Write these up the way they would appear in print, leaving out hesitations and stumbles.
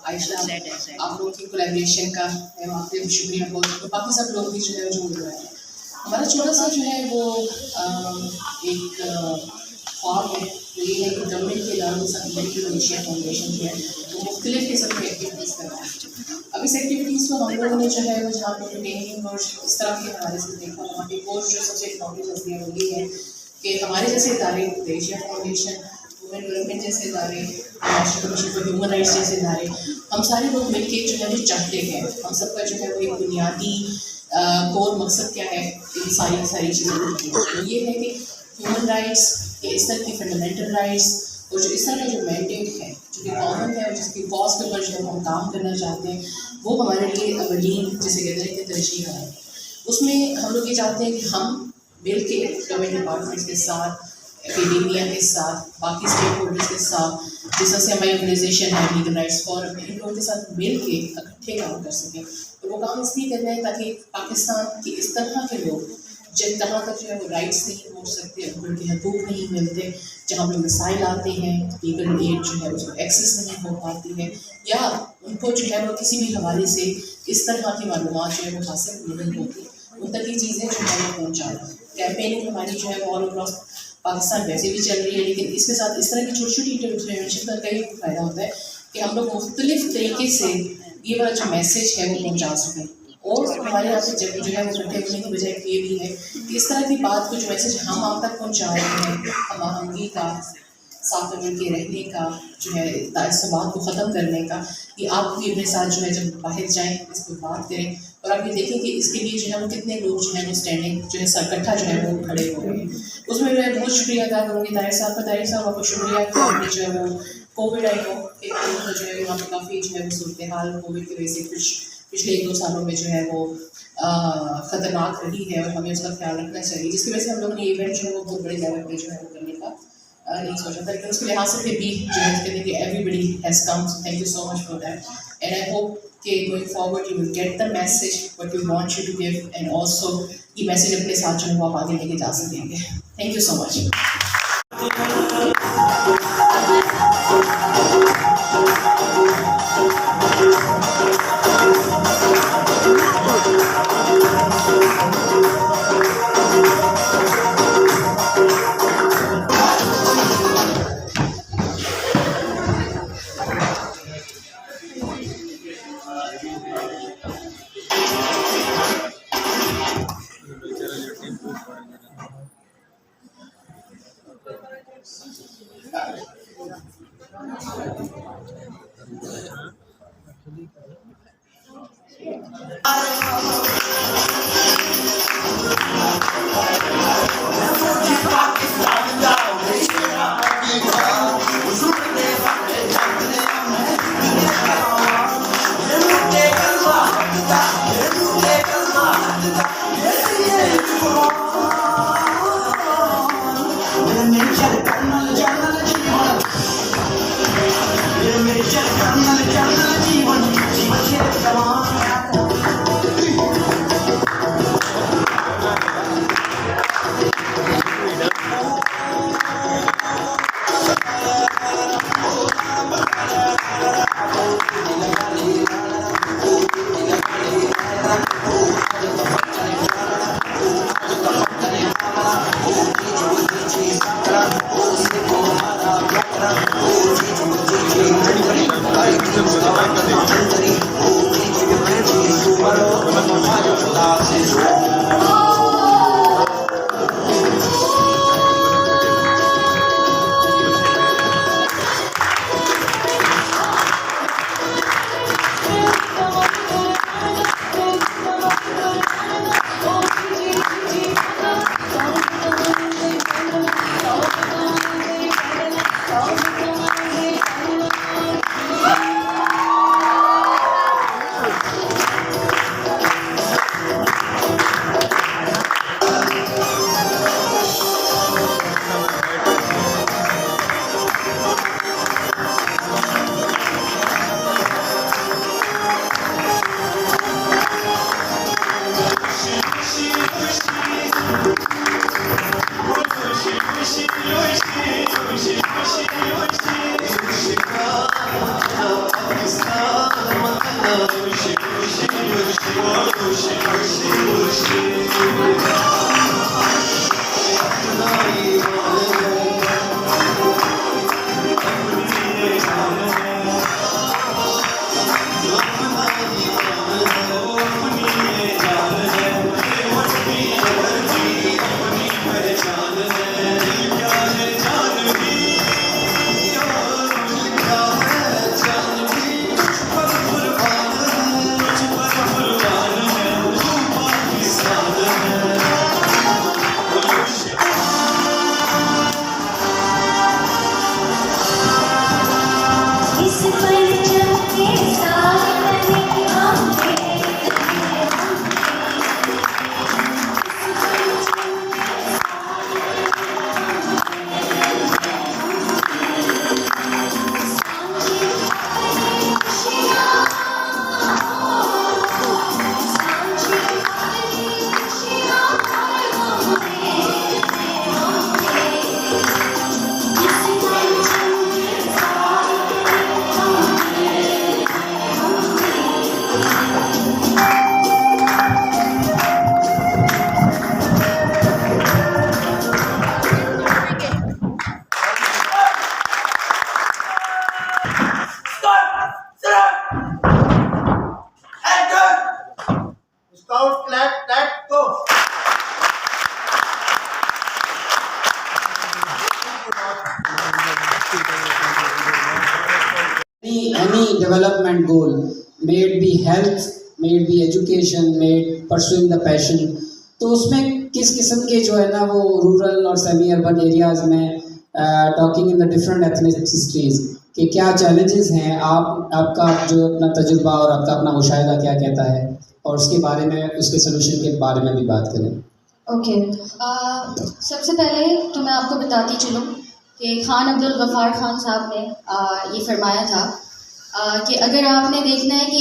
عائشہ آپ لوگوں کی کولیبریشن کا میں وہاں پہ شکریہ بول رہی ہوں. باقی سب لوگ بھی جو ہے جو بول رہے ہیں. ہمارا چھوٹا سا جو ہے وہ ایک خواب ہے. یہ ہے کہ گورنمنٹ کے اداروں سے میڈیکل ایشیا فاؤنڈیشن جو ہے وہ مختلف قسم کی ایکٹیویٹیز کر رہا ہے. اب اس ایکٹیویٹیز کو ہم لوگوں نے جو ہے وہ جہاں پہ ٹریننگ اور اس طرح کے حوالے سے دیکھا, وہاں پہ کورس جو سب سے نوٹس ہے وہ یہ ہے کہ ہمارے جیسے ادارے ایشیا فاؤنڈیشن, وومن ڈیولپمنٹ جیسے ادارے, national commission for human rights جیسے ادارے, ہم سارے لوگ مل کے جو ہے وہ چاہتے ہیں ہم سب کا جو ہے وہ ایک بنیادی کور مقصد کیا ہے ان ساری چیزوں کو یہ ہے کہ ہیومن رائٹس کہ اس طرح کی فنڈامنٹل رائٹس اور جو اس طرح کا جو مینڈیٹ ہے جو کہ کامن ہے اور جس کی کاز کے اوپر جو ہے ہم کام کرنا چاہتے ہیں وہ ہمارے لیے اولین جسے کہتے ہیں کہ ترجیح ہے. اس میں ہم لوگ یہ چاہتے ہیں کہ ہم مل کے گورنمنٹ ڈپارٹمنٹس کے ساتھ, اکیڈیمیا کے ساتھ, باقی اسٹیک ہولڈرس کے ساتھ, جس طرح سے ہماری آرگنائزیشن ہے لیگل رائٹس فورم ہے, ان لوگوں کے ساتھ مل کے اکٹھے کام کر سکیں. اور وہ کام اس لیے کرنا ہے تاکہ پاکستان کے اس طرح کے لوگ جن جہاں تک جو ہے وہ رائٹس نہیں پہنچ سکتے، ان کے حقوق نہیں ملتے، جہاں پہ مسائل آتے ہیں، لیگل ایڈ جو ہے اس کو ایکسیس نہیں ہو پاتی ہے، یا ان کو جو ہے وہ کسی بھی حوالے سے اس طرح کی معلومات جو ہے وہ حاصل نہیں ہوتی، ان تک یہ چیزیں جو ہے وہ پہنچانا۔ کیمپیننگ ہماری جو ہے وہ آل اکراس پاکستان ویسے بھی چل رہی ہے، لیکن اس کے ساتھ اس طرح کی چھوٹی چھوٹی انٹرونشن کا کئی فائدہ ہوتا ہے کہ ہم لوگ مختلف طریقے سے یہ والا جو میسیج ہے وہ پہنچا سکیں۔ اور ہمارے یہاں سے جب جو ہے وہ اکٹھے ہونے کی وجہ یہ بھی ہے کہ اس طرح کی بات کو جو میسیج ہم آپ تک پہنچا رہے ہیں، ہم آہنگی کا، ساتھ مل کے رہنے کا، جو ہے تعصبات کو ختم کرنے کا، کہ آپ بھی اپنے ساتھ جو ہے جب باہر جائیں اس پہ بات کریں، اور آپ یہ دیکھیں کہ اس کے لیے جو ہے وہ کتنے لوگ جو ہیں وہ اسٹینڈنگ جو ہے اکٹھا جو ہے وہ کھڑے ہو رہے ہیں۔ اس میں میں بہت شکریہ ادا کروں گی طاہر صاحب کا۔ طاہر صاحب آپ کو شکریہ کہ آپ نے جو ہے وہ کووڈ آئی ہو کہ جو ہے وہاں پہ کافی جو ہے وہ صورتحال کووڈ کی وجہ سے کچھ پچھلے 1-2 سالوں میں جو ہے وہ خطرناک رہی ہے، اور ہمیں اس کا خیال رکھنا چاہیے، جس کی وجہ سے ہم لوگوں نے ایونٹ جو ہے وہ بہت بڑے لیول پہ جو ہے وہ کرنے کا نہیں سوچا تھا، لیکن اس کے لحاظ سے پھر بھی جو ہے کہتے ہیں کہ everybody has come, so thank you so much for that, and I hope کہ going forward you will get the message what we want you to give, and also یہ میسیج اپنے ساتھ جو ہے وہ آپ آگے لے کے جا سکیں گے۔ Thank you so much. any development goal, may it be health, may it be education, may it pursuing the passion, تو اس میں کس قسم کے جو ہے نا وہ رورل اور سیمی اربن ایریاز میں ٹاکنگ ان دا ڈفرینٹ ایتھنسٹیز کہ کیا چیلنجز ہیں، آپ کا جو اپنا تجربہ اور آپ کا اپنا مشاہدہ کیا کہتا ہے، اور اس کے بارے میں اس کے سلوشن کے بارے میں بھی بات کریں. اوکے، سب سے پہلے تو میں آپ کو بتاتی چلوں کہ خان عبد الغفار خان صاحب نے یہ فرمایا تھا کہ اگر آپ نے دیکھنا ہے کہ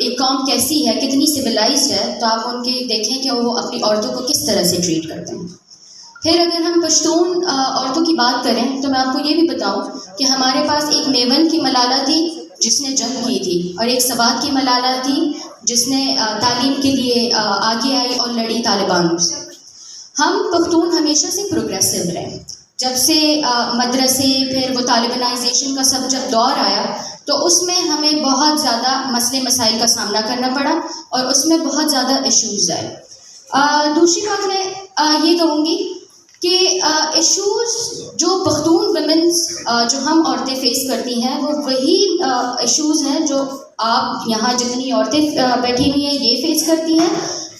ایک قوم کیسی ہے، کتنی سویلائزڈ ہے، تو آپ ان کے دیکھیں کہ وہ اپنی عورتوں کو کس طرح سے ٹریٹ کرتے ہیں. پھر اگر ہم پشتون عورتوں کی بات کریں تو میں آپ کو یہ بھی بتاؤں کہ ہمارے پاس ایک میون کی ملالہ تھی جس نے جنگ کی تھی، اور ایک سوات کی ملالہ تھی جس نے تعلیم کے لیے آگے آئی اور لڑی طالبانوں سے. ہم پختون ہمیشہ سے پروگریسو رہے. جب سے مدرسے، پھر وہ طالبانائزیشن کا سب جب دور آیا تو اس میں ہمیں بہت زیادہ مسئلے مسائل کا سامنا کرنا پڑا اور اس میں بہت زیادہ ایشوز آئے. دوسری بات میں یہ کہوں گی کہ ایشوز جو پختون ویمنس جو ہم عورتیں فیس کرتی ہیں وہ وہی ایشوز ہیں جو آپ یہاں جتنی عورتیں بیٹھی ہوئی ہیں یہ فیس کرتی ہیں،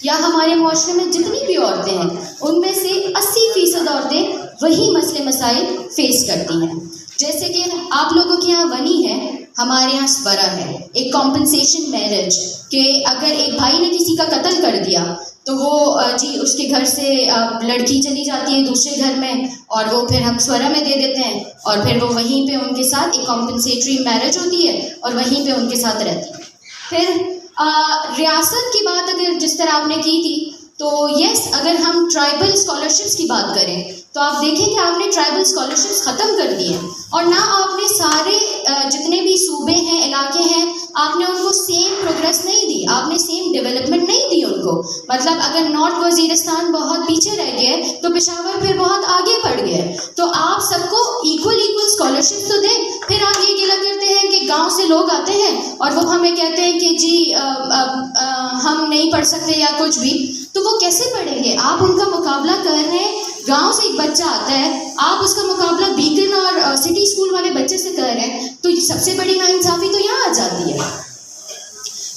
یا ہمارے معاشرے میں جتنی بھی عورتیں ہیں ان میں سے 80% عورتیں وہی مسئلے مسائل فیس کرتی ہیں. جیسے کہ آپ لوگوں کے یہاں ونی ہے، ہمارے یہاں سورا ہے، ایک کمپنسیشن میرج، کہ اگر ایک بھائی نے کسی کا قتل کر دیا تو وہ اس کے گھر سے لڑکی چلی جاتی ہے دوسرے گھر میں، اور وہ پھر ہم سورا میں دے دیتے ہیں، اور پھر وہ وہیں پہ ان کے ساتھ ایک کمپنسیٹری میرج ہوتی ہے اور وہیں پہ ان کے ساتھ رہتی ہے. پھر ریاست کی بات اگر جس طرح آپ نے کی تھی تو یس، اگر ہم ٹرائبل اسکالرشپس کی بات کریں تو آپ دیکھیں کہ آپ نے ٹرائبل اسکالرشپس ختم کر دی ہیں، اور نہ آپ نے سارے جتنے بھی صوبے ہیں، علاقے ہیں، آپ نے ان کو سیم پروگریس نہیں دی، آپ نے سیم ڈیولپمنٹ نہیں دی ان کو. مطلب اگر نارتھ وزیرستان بہت پیچھے رہ گیا ہے تو پشاور پھر بہت آگے بڑھ گیا ہے، تو آپ سب کو ایکول اسکالرشپ تو دیں. پھر آپ یہ گلا کرتے ہیں کہ گاؤں سے لوگ آتے ہیں اور وہ ہمیں کہتے ہیں کہ جی ہم نہیں پڑھ سکتے یا کچھ بھی، تو وہ کیسے پڑھیں گے؟ آپ ان کا مقابلہ کر رہے ہیں. گاؤں سے ایک بچہ آتا ہے، آپ اس کا مقابلہ بیکن اور سٹی اسکول والے بچے سے کر رہے ہیں، تو سب سے بڑی ناانصافی تو یہاں آ جاتی ہے.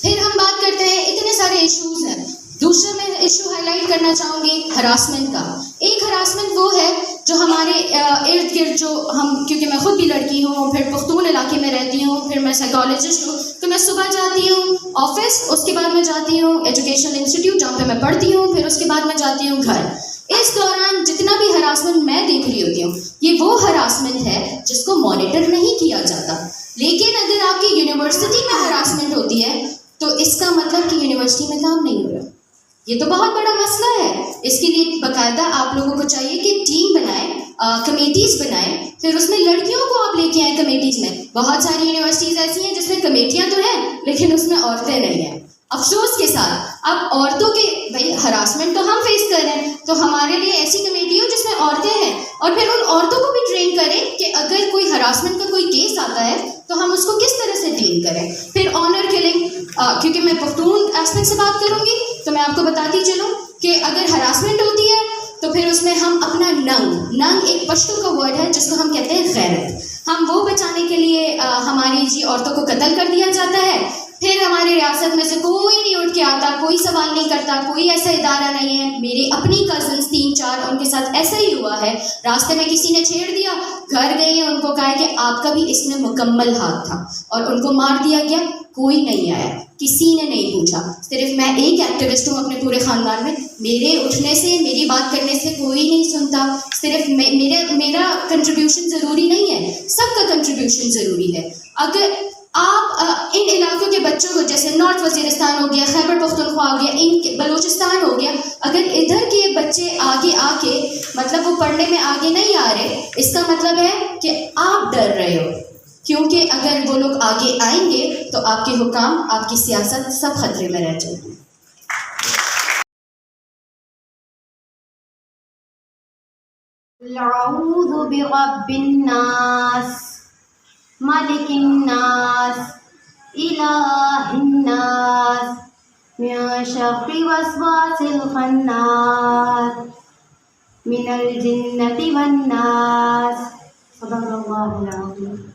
پھر ہم بات کرتے ہیں، اتنے سارے ایشوز ہیں. دوسرا میں ایشو ہائی لائٹ کرنا چاہوں گی ہراسمنٹ کا. ایک ہراسمنٹ وہ ہے جو ہمارے ارد گرد، جو ہم، کیونکہ میں خود بھی لڑکی ہوں، پھر پختون علاقے میں رہتی ہوں، پھر میں سائیکالوجسٹ ہوں، تو میں صبح جاتی ہوں آفس، اس کے بعد میں جاتی ہوں ایجوکیشنل انسٹیٹیوٹ جہاں پہ میں پڑھتی ہوں، پھر اس کے بعد میں جاتی ہوں گھر. اس دوران جتنا بھی ہراسمنٹ میں دیکھ رہی ہوتی ہوں یہ وہ ہراسمنٹ ہے جس کو مانیٹر نہیں کیا جاتا. لیکن اگر آپ کی یونیورسٹی میں ہراسمنٹ ہوتی ہے تو اس کا مطلب کہ یونیورسٹی میں کام نہیں ہو رہا. یہ تو بہت بڑا مسئلہ ہے. اس کے لیے باقاعدہ آپ لوگوں کو چاہیے کہ ٹیم بنائیں، کمیٹیز بنائیں، پھر اس میں لڑکیوں کو آپ لے کے آئیں کمیٹیز میں. بہت ساری یونیورسٹیز ایسی ہیں جس میں کمیٹیاں تو ہیں لیکن اس میں عورتیں نہیں ہیں. افسوس کے ساتھ اب عورتوں کے بھائی ہراسمنٹ تو ہم فیس کر رہے ہیں، تو ہمارے لیے ایسی کمیٹی ہو جس میں عورتیں ہیں، اور پھر ان عورتوں کو بھی ٹرین کریں کہ اگر کوئی ہراسمنٹ کا کوئی کیس آتا ہے تو ہم اس کو کس طرح سے ڈیل کریں. پھر آنر کلنگ، کیونکہ میں پختون ایسپیکٹ سے بات کروں گی تو میں آپ کو بتاتی چلوں کہ اگر ہراسمنٹ ہوتی ہے تو پھر اس میں ہم اپنا ننگ ایک پشتو کا ورڈ ہے جس کو ہم کہتے ہیں غیرت، ہم وہ بچانے کے لیے ہماری عورتوں کو قتل کر دیا جاتا ہے. پھر ہماری ریاست میں سے کوئی نہیں اٹھ کے آتا، کوئی سوال نہیں کرتا، کوئی ایسا ادارہ نہیں ہے. میری اپنی کزنس 3-4 ان کے ساتھ ایسا ہی ہوا ہے. راستے میں کسی نے چھیڑ دیا، گھر گئی ہیں، ان کو کہا کہ آپ کا بھی اس میں مکمل ہاتھ تھا، اور ان کو مار دیا گیا. کوئی نہیں آیا، کسی نے نہیں پوچھا. صرف میں ایک ایکٹیوسٹ ہوں اپنے پورے خاندان میں، میرے اٹھنے سے، میری بات کرنے سے کوئی نہیں سنتا. صرف میرا کنٹریبیوشن ضروری نہیں ہے، سب کا کنٹریبیوشن ضروری ہے. اگر آپ ان علاقوں کے بچوں کو، جیسے نارتھ وزیرستان ہو گیا، خیبر پختونخوا ہو گیا، بلوچستان ہو گیا، اگر ادھر کے بچے آگے آ کے مطلب وہ پڑھنے میں آگے نہیں آ رہے، اس کا مطلب ہے کہ آپ ڈر رہے ہو، کیونکہ اگر وہ لوگ آگے آئیں گے تو آپ کے حکام، آپ کی سیاست سب خطرے میں رہ جائے گی. اعوذ برب الناس ملک الناس الہ الناس من شر وسواس الخناس من الجنة والناس. صدق اللہ العظیم.